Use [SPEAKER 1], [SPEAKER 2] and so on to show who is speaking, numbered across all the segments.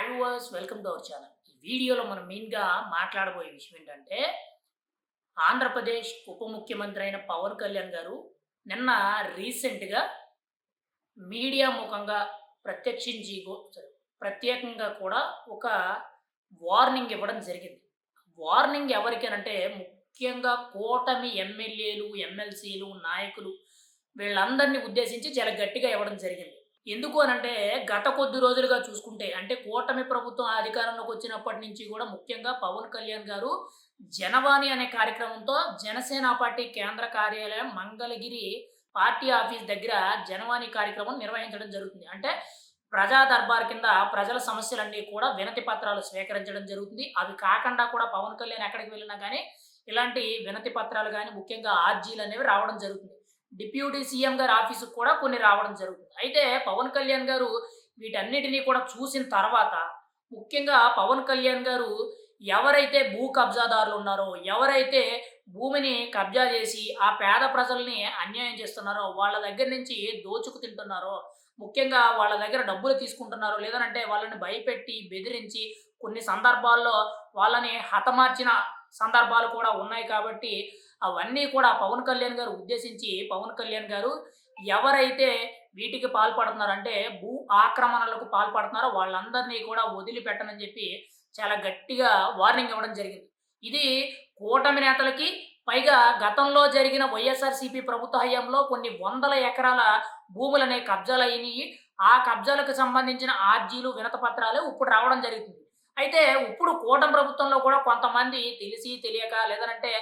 [SPEAKER 1] Hi viewers, welcome to our channel. ఈ వీడియోలో మనం మెయిన్‌గా మాట్లాడబోయే విషయం ఏంటంటే, ఆంధ్రప్రదేశ్ ఉప ముఖ్యమంత్రి అయిన పవన్ కళ్యాణ్ గారు నిన్న రీసెంట్‌గా మీడియా ముఖంగా ప్రత్యక్షించి ప్రత్యేకంగా కూడా ఒక వార్నింగ్ ఇవ్వడం జరిగింది. వార్నింగ్ ఎవరికనంటే ముఖ్యంగా కూటమి ఎమ్మెల్యేలు, ఎమ్మెల్సీలు, నాయకులు వీళ్ళందరిని ఉద్దేశించి చాలా గట్టిగా ఇవ్వడం జరిగింది. ఎందుకు అనంటే గత కొద్ది రోజులుగా చూసుకుంటే అంటే కూటమి ప్రభుత్వం అధికారంలోకి వచ్చినప్పటి నుంచి కూడా ముఖ్యంగా పవన్ కళ్యాణ్ గారు జనవాణి అనే కార్యక్రమంతో జనసేన పార్టీ కేంద్ర కార్యాలయం మంగళగిరి పార్టీ ఆఫీస్ దగ్గర జనవాణి కార్యక్రమం నిర్వహించడం జరుగుతుంది. అంటే ప్రజా దర్బార్ కింద ప్రజల సమస్యలన్నీ కూడా వినతి పత్రాలు స్వీకరించడం జరుగుతుంది. అవి కాకుండా కూడా పవన్ కళ్యాణ్ ఎక్కడికి వెళ్ళినా కానీ ఇలాంటి వినతి పత్రాలు కానీ ముఖ్యంగా ఆర్జీలు అనేవి రావడం జరుగుతుంది. డిప్యూటీ సీఎం గారి ఆఫీసుకు కూడా కొన్ని రావడం జరుగుతుంది. అయితే పవన్ కళ్యాణ్ గారు వీటన్నిటిని కూడా చూసిన తర్వాత ముఖ్యంగా పవన్ కళ్యాణ్ గారు ఎవరైతే భూ కబ్జాదారులు ఉన్నారో, ఎవరైతే భూమిని కబ్జా చేసి ఆ పేద ప్రజల్ని అన్యాయం చేస్తున్నారో, వాళ్ళ దగ్గర నుంచి దోచుకు తింటున్నారో, ముఖ్యంగా వాళ్ళ దగ్గర డబ్బులు తీసుకుంటున్నారో, లేదనంటే వాళ్ళని భయపెట్టి, బెదిరించి కొన్ని సందర్భాల్లో వాళ్ళని హతమార్చిన సందర్భాలు కూడా ఉన్నాయి కాబట్టి అవన్నీ కూడా పవన్ కళ్యాణ్ గారు ఉద్దేశించి పవన్ కళ్యాణ్ గారు ఎవరైతే వీటికి పాల్పడుతున్నారో అంటే భూ ఆక్రమణలకు పాల్పడుతున్నారో వాళ్ళందరినీ కూడా వదిలిపెట్టనని చెప్పి చాలా గట్టిగా వార్నింగ్ ఇవ్వడం జరిగింది. ఇది కూటమి నేతలకి పైగా గతంలో జరిగిన వైఎస్ఆర్‌సీపీ ప్రభుత్వ హయాంలో కొన్ని వందల ఎకరాల భూములనే కబ్జాలయినియి. ఆ కబ్జాలకు సంబంధించిన ఆర్జీలు, వినతిపత్రాలు ఇప్పుడు రావడం జరుగుతుంది. అయితే ఇప్పుడు కూటమి ప్రభుత్వంలో కూడా కొంతమంది తెలిసి తెలియక లేదనంటే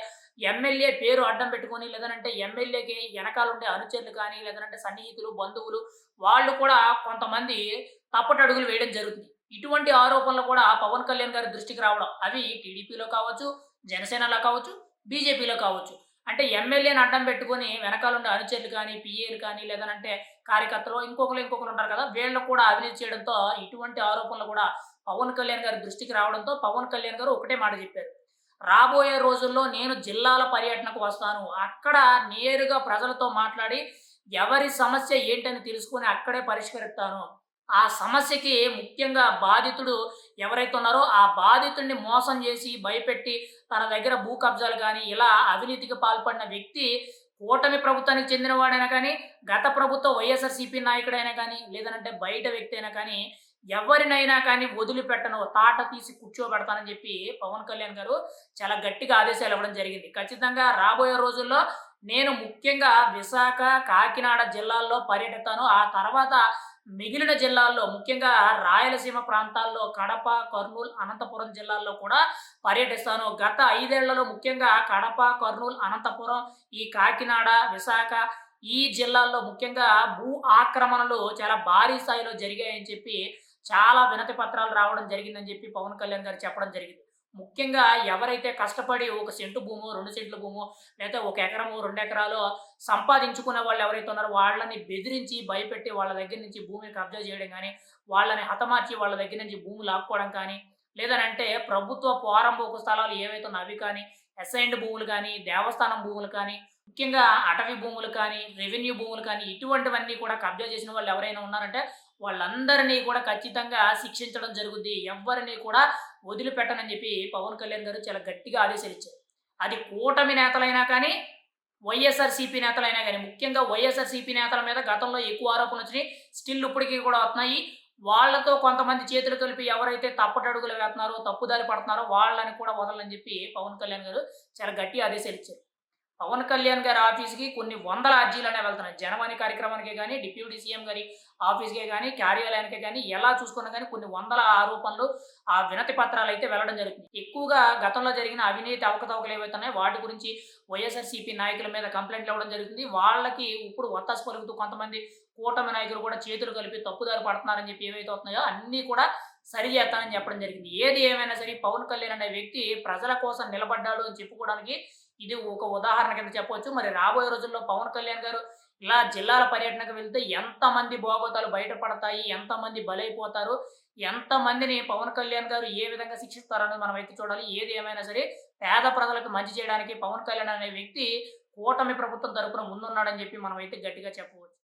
[SPEAKER 1] ఎమ్మెల్యే పేరు అడ్డం పెట్టుకొని లేదనంటే ఎమ్మెల్యేకి వెనకాలుండే అనుచరులు కానీ లేదనంటే సన్నిహితులు, బంధువులు వాళ్ళు కూడా కొంతమంది తప్పటడుగులు వేయడం జరుగుతుంది. ఇటువంటి ఆరోపణలు కూడా పవన్ కళ్యాణ్ గారి దృష్టికి రావడం. అవి టీడీపీలో కావచ్చు, జనసేనలో కావచ్చు, బీజేపీలో కావచ్చు. అంటే ఎమ్మెల్యేని అడ్డం పెట్టుకొని వెనకాలుండే అనుచరులు కానీ, పీఏలు కానీ లేదనంటే కార్యకర్తలు ఇంకొకరు ఉంటారు కదా! వీళ్ళు కూడా అవినీతి చేయడంతో ఇటువంటి ఆరోపణలు కూడా పవన్ కళ్యాణ్ గారి దృష్టికి రావడంతో పవన్ కళ్యాణ్ గారు ఒకటే మాట చెప్పారు. రాబోయే రోజుల్లో నేను జిల్లాల పర్యటనకు వస్తాను. అక్కడ నేరుగా ప్రజలతో మాట్లాడి ఎవరి సమస్య ఏంటని తెలుసుకొని అక్కడే పరిష్కరిస్తాను. ఆ సమస్యకి ముఖ్యంగా బాధితుడు ఎవరైతే ఉన్నారో ఆ బాధితుడిని మోసం చేసి, భయపెట్టి తన దగ్గర భూ కబ్జాలు గానీ, ఇలా అవినీతికి పాల్పడిన వ్యక్తి కూటమి ప్రభుత్వానికి చెందినవాడైనా కానీ, గత ప్రభుత్వ వైఎస్ఆర్‌సీపీ నాయకుడైనా కానీ, లేదనంటే బయట వ్యక్తి అయినా కానీ ఎవరినైనా కానీ వదిలిపెట్టను. తాట తీసి కూర్చోబెడతానని చెప్పి పవన్ కళ్యాణ్ గారు చాలా గట్టిగా ఆదేశాలు ఇవ్వడం జరిగింది. ఖచ్చితంగా రాబోయే రోజుల్లో నేను ముఖ్యంగా విశాఖ, కాకినాడ జిల్లాల్లో పర్యటిస్తాను. ఆ తర్వాత మిగిలిన జిల్లాల్లో ముఖ్యంగా రాయలసీమ ప్రాంతాల్లో కడప, కర్నూలు, అనంతపురం జిల్లాల్లో కూడా పర్యటిస్తాను. గత 5 ఏళ్లలో ముఖ్యంగా కడప, కర్నూలు, అనంతపురం, ఈ కాకినాడ, విశాఖ ఈ జిల్లాల్లో ముఖ్యంగా భూ ఆక్రమణలు చాలా భారీ స్థాయిలో జరిగాయని చెప్పి చాలా వినతి పత్రాలు రావడం జరిగిందని చెప్పి పవన్ కళ్యాణ్ గారు చెప్పడం జరిగింది. ముఖ్యంగా ఎవరైతే కష్టపడి ఒక సెంటు భూమో, 2 సెంట్ల భూమో లేతే 1 ఎకరమో, 2 ఎకరాలో సంపాదించుకునే వాళ్ళు ఎవరైతే ఉన్నారో వాళ్ళని బెదిరించి, భయపెట్టి వాళ్ళ దగ్గర నుంచి భూమిని కబ్జా చేయడం గానీ, వాళ్ళని హతమార్చి వాళ్ళ దగ్గర నుంచి భూమి లాక్కోవడం కానీ, లేదనంటే ప్రభుత్వ పోరంబోకు స్థలాలు ఏవైతే ఉన్నాయో అవి కానీ, అసైన్డ్ భూములు కానీ, దేవస్థానం భూములు కానీ, ముఖ్యంగా అటవీ భూములు కానీ, రెవెన్యూ భూములు కానీ ఇటువంటివన్నీ కూడా కబ్జా చేసిన వాళ్ళు ఎవరైనా ఉన్నారంటే వాళ్ళందరినీ కూడా ఖచ్చితంగా శిక్షించడం జరుగుద్ది. ఎవ్వరిని కూడా వదిలిపెట్టనని చెప్పి పవన్ కళ్యాణ్ గారు చాలా గట్టిగా ఆదేశాలిచ్చారు. అది కూటమి నేతలైనా కానీ, వైఎస్ఆర్‌సీపీ నేతలైనా గాని, ముఖ్యంగా వైఎస్ఆర్‌సీపీ నేతల మీద గతంలో ఎక్కువ ఆరోపణలొచ్చినియి. స్టిల్ ఇప్పటికి కూడా వస్తున్నాయి. వాళ్ళతో కొంతమంది చేతులు కలిపి ఎవరైతే తప్పటడుగులు వేత్తన్నారో, తప్పుదారి పడుతున్నారో వాళ్ళని కూడా వదలనని చెప్పి పవన్ కళ్యాణ్ గారు చాలా గట్టి ఆదేశాలిచ్చారు. పవన్ కళ్యాణ్ గారి ఆఫీస్‌కి కొన్ని వందల అర్జీలనేవి వెళ్తున్నాయి. జనవాణి కార్యక్రమానికే గాని, డిప్యూటీ సీఎం గారి ఆఫీస్‌కే గాని, కార్యాలయానికే గాని ఎలా చూసుకున్నా గాని కొన్ని వందల ఆరోపణలు, ఆ వినతి పత్రాలైతే వెళ్ళడం జరుగుతుంది. ఎక్కువగా గతంలో జరిగిన అవినీతి అవకతవకలు ఏవైతే ఉన్నాయో వాటి గురించి వైఎస్ఆర్‌సీపీ నాయకుల మీద కంప్లెయింట్లు ఇవ్వడం జరుగుతుంది. వాళ్ళకి ఇప్పుడు వత్తాసు పలుకుతూ కొంతమంది కూటమి నాయకులు కూడా చేతులు కలిపి తప్పుదారి పడుతున్నారని చెప్పి ఏవైతే వస్తున్నాయో అన్నీ కూడా సరి చేస్తానని చెప్పడం జరిగింది. ఏది ఏమైనా సరే పవన్ కళ్యాణ్ అనే వ్యక్తి ప్రజల కోసం నిలబడ్డాడు అని చెప్పుకోవడానికి ఇది ఒక ఉదాహరణ కింద చెప్పొచ్చు. మరి రాబోయే రోజుల్లో పవన్ కళ్యాణ్ గారు ఇలా జిల్లాల పర్యటనకు వెళ్తే ఎంతమంది భోగోతాలు బయటపడతాయి, ఎంతమంది బలైపోతారు, ఎంతమందిని పవన్ కళ్యాణ్ గారు ఏ విధంగా శిక్షిస్తారనేది మనమైతే చూడాలి. ఏది ఏమైనా సరే పేద ప్రజలకు మంచి చేయడానికి పవన్ కళ్యాణ్ అనే వ్యక్తి కూటమి ప్రభుత్వం తరపున ముందున్నాడని చెప్పి మనమైతే గట్టిగా చెప్పవచ్చు.